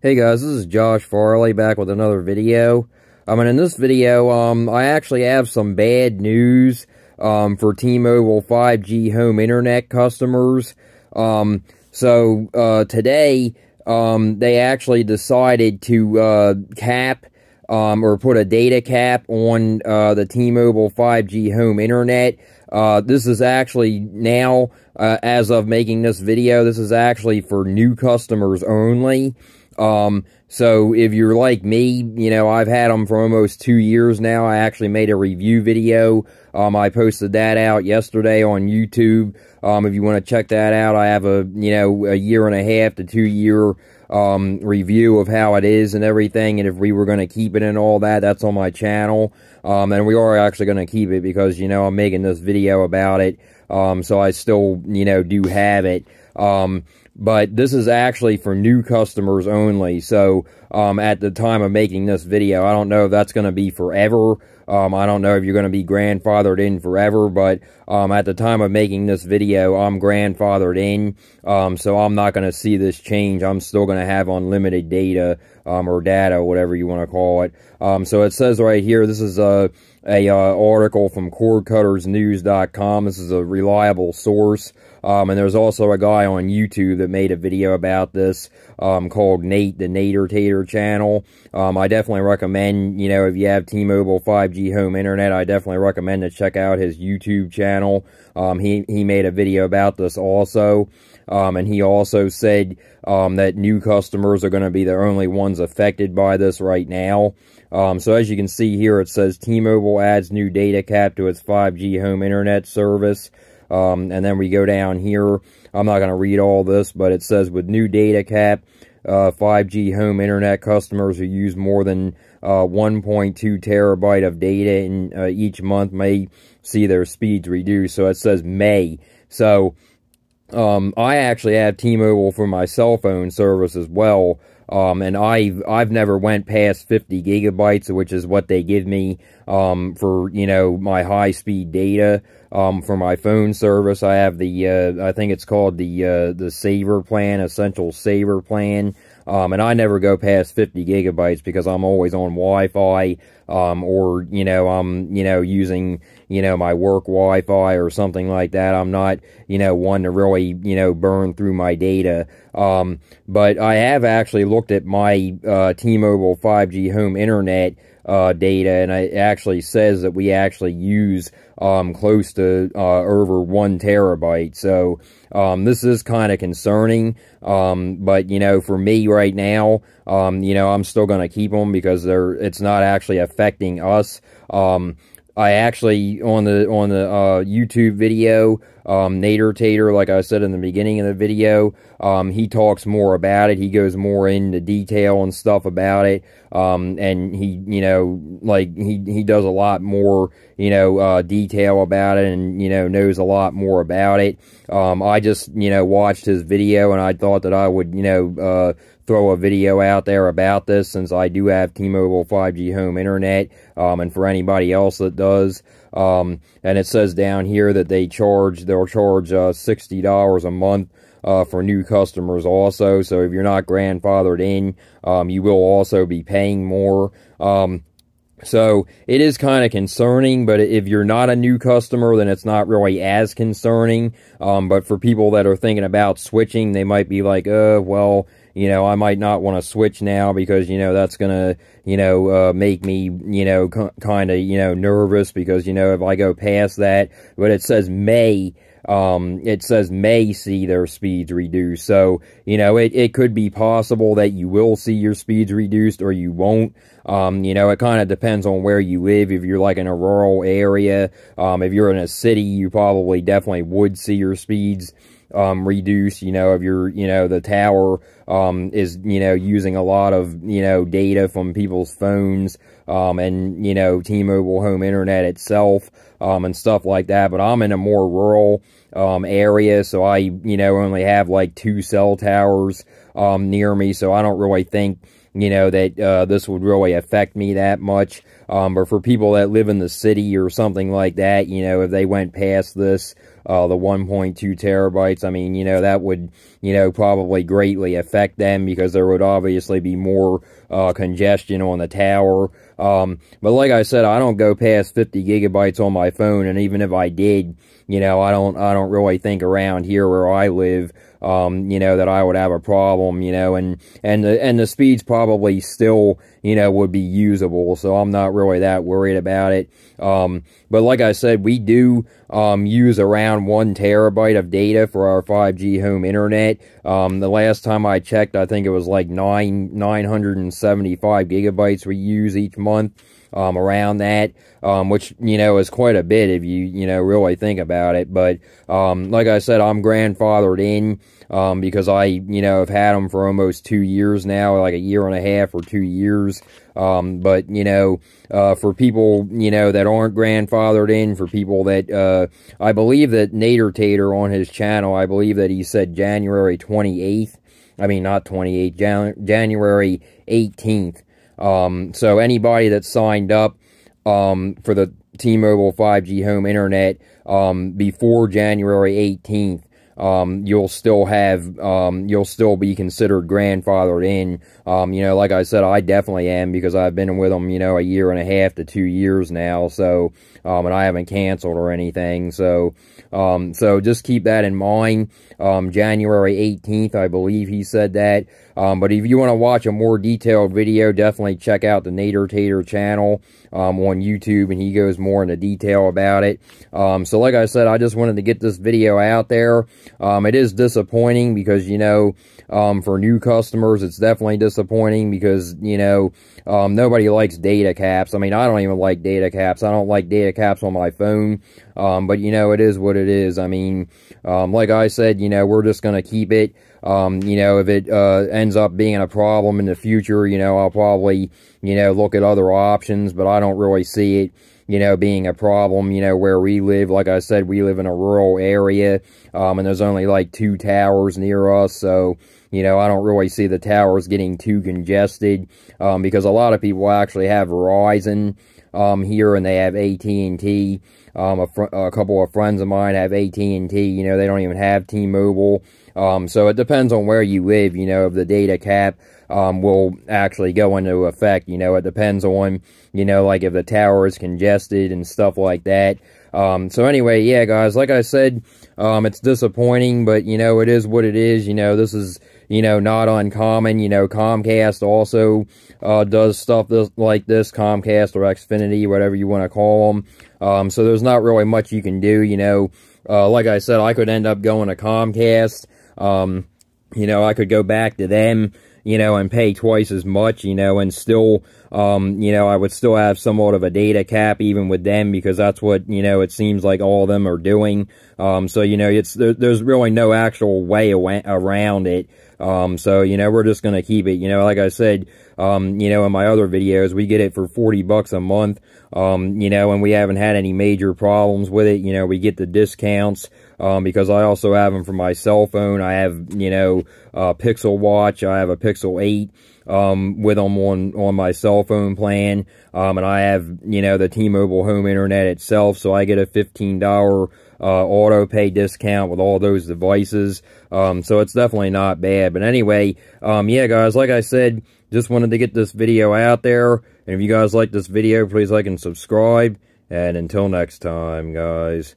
Hey guys, this is Josh Farley back with another video. And in this video, I actually have some bad news, for T-Mobile 5G home internet customers. Today, they actually decided to, cap, or put a data cap on, the T-Mobile 5G home internet. This is actually now, as of making this video, this is actually for new customers only. So if you're like me, you know, I've had them for almost 2 years now. I actually made a review video. I posted that out yesterday on YouTube. If you want to check that out, I have a 1.5 to 2 year, review of how it is and everything. And if we were going to keep it and all that, that's on my channel. And we are actually going to keep it because, you know, I'm making this video about it. So I still, do have it. But this is actually for new customers only. So, at the time of making this video, I don't know if that's going to be forever. I don't know if you're going to be grandfathered in forever, but, at the time of making this video, I'm grandfathered in. So I'm not going to see this change. I'm still going to have unlimited data, or data, whatever you want to call it. So it says right here, this is a article from cordcuttersnews.com. This is a reliable source. And there's also a guy on YouTube that made a video about this, called Nate, the Tater channel. I definitely recommend, if you have T-Mobile 5G home internet, I definitely recommend to check out his YouTube channel. He made a video about this also. And he also said, that new customers are going to be the only ones affected by this right now. So as you can see here, it says T-Mobile adds new data cap to its 5G home internet service. And then we go down here. I'm not going to read all this, but it says with new data cap, 5G home internet customers who use more than 1.2 terabyte of data in each month may see their speeds reduced. So it says may. So I actually have T-Mobile for my cell phone service as well. And I've never went past 50 gigabytes, which is what they give me, for, my high-speed data, for my phone service. I have the, I think it's called the Saver plan, Essential Saver plan. And I never go past 50 gigabytes because I'm always on Wi-Fi, or, I'm, using, my work Wi-Fi or something like that. I'm not, one to really, burn through my data. But I have actually looked at my, T-Mobile 5G home internet, data, and it actually says that we actually use, close to, over 1 terabyte. So, this is kind of concerning. But, for me right now, I'm still going to keep them because it's not actually affecting us. I actually, on the YouTube video, Tater, like I said in the beginning of the video, he talks more about it. He goes more into detail and stuff about it. And he, he does a lot more, detail about it and, knows a lot more about it. I just, watched his video and I thought that I would, throw a video out there about this since I do have T-Mobile 5G home internet, and for anybody else that does. And it says down here that they'll charge $60 a month, for new customers also. So if you're not grandfathered in, you will also be paying more. So it is kind of concerning, but if you're not a new customer, then it's not really as concerning. But for people that are thinking about switching, they might be like, well, I might not want to switch now because, that's going to, make me, kind of, nervous because, if I go past that, but it says may see their speeds reduced. So, it could be possible that you will see your speeds reduced or you won't. It kind of depends on where you live. If you're like in a rural area, if you're in a city, you probably definitely would see your speeds reduce, if you're, the tower, is, using a lot of, data from people's phones, and, T-Mobile home internet itself, and stuff like that. But I'm in a more rural, area, so I, only have like 2 cell towers, near me, so I don't really think, that, this would really affect me that much. But for people that live in the city or something like that, if they went past this, the 1.2 terabytes. I mean, that would, probably greatly affect them because there would obviously be more congestion on the tower. But like I said, I don't go past 50 gigabytes on my phone, and even if I did, I don't really think around here where I live, that I would have a problem, and the speeds probably still, would be usable, so I'm not really that worried about it. But like I said, we do use around 1 terabyte of data for our 5G home internet. The last time I checked, I think it was like 975 gigabytes we use each month. Around that, which, is quite a bit if you, really think about it. But, like I said, I'm grandfathered in, because I, have had them for almost 2 years now, like a year and a half or 2 years. But, for people, that aren't grandfathered in, for people that, I believe that Tater on his channel, I believe that he said January 28th. I mean, not 28th, January 18th. So anybody that signed up, for the T-Mobile 5G home internet, before January 18th, you'll still be considered grandfathered in. Like I said, I definitely am, because I've been with them, a year and a half to 2 years now, so, and I haven't canceled or anything, so just keep that in mind. January 18th, I believe he said that. But if you want to watch a more detailed video, definitely check out the Tater channel, on YouTube, and he goes more into detail about it. So like I said, I just wanted to get this video out there. It is disappointing because, for new customers, it's definitely disappointing because, nobody likes data caps. I mean, I don't even like data caps. I don't like data caps on my phone. But, it is what it is. I mean, like I said, we're just going to keep it. If it ends up being a problem in the future, I'll probably, look at other options, but I don't really see it, being a problem, where we live. Like I said, we live in a rural area, and there's only like 2 towers near us, so, I don't really see the towers getting too congested, because a lot of people actually have Verizon, here, and they have AT&T. A couple of friends of mine have AT&T, they don't even have T-Mobile. So it depends on where you live, if the data cap, will actually go into effect, it depends on, like if the tower is congested and stuff like that. So anyway, yeah, guys, like I said, it's disappointing, but, it is what it is, this is, not uncommon, Comcast also, does stuff like this, Comcast or Xfinity, whatever you want to call them. So there's not really much you can do, like I said, I could end up going to Comcast, I could go back to them, and pay twice as much, and still, I would still have somewhat of a data cap even with them, because that's what, it seems like all of them are doing. So, there's really no actual way around it. So, we're just gonna keep it, like I said, in my other videos, we get it for $40 a month, and we haven't had any major problems with it, we get the discounts, because I also have them for my cell phone. I have, a Pixel Watch, I have a Pixel 8, with them on my cell phone plan, and I have, the T-Mobile home internet itself, so I get a $15, auto pay discount with all those devices, so it's definitely not bad. But anyway, yeah, guys, like I said, just wanted to get this video out there, and if you guys like this video, please like and subscribe, and until next time, guys.